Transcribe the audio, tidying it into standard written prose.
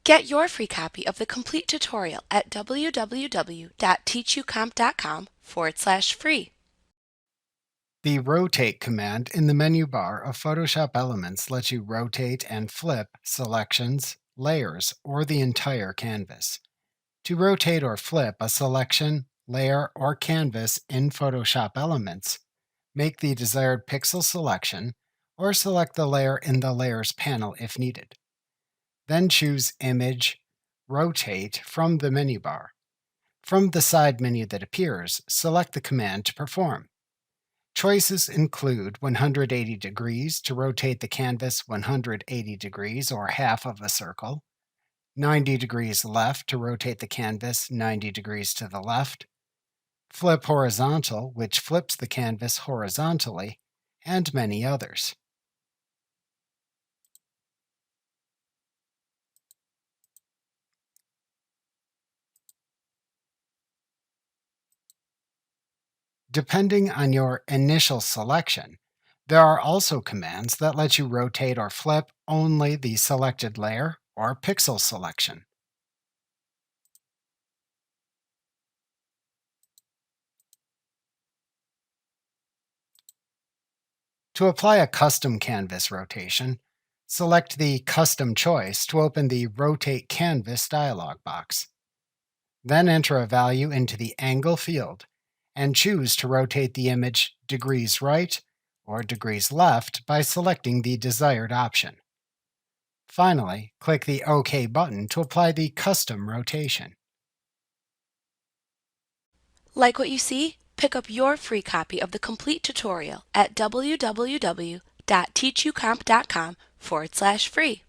Get your free copy of the complete tutorial at www.teachucomp.com/free. The Rotate command in the menu bar of Photoshop Elements lets you rotate and flip selections, layers, or the entire canvas. To rotate or flip a selection, layer, or canvas in Photoshop Elements, make the desired pixel selection or select the layer in the Layers panel if needed. Then choose Image, Rotate from the menu bar. From the side menu that appears, select the command to perform. Choices include 180 degrees to rotate the canvas 180 degrees or half of a circle, 90 degrees left to rotate the canvas 90 degrees to the left, flip horizontal, which flips the canvas horizontally, and many others. Depending on your initial selection, there are also commands that let you rotate or flip only the selected layer or pixel selection. To apply a custom canvas rotation, select the Custom choice to open the Rotate Canvas dialog box. Then enter a value into the Angle field and choose to rotate the image degrees right or degrees left by selecting the desired option. Finally, click the OK button to apply the custom rotation. Like what you see? Pick up your free copy of the complete tutorial at www.teachucomp.com/free.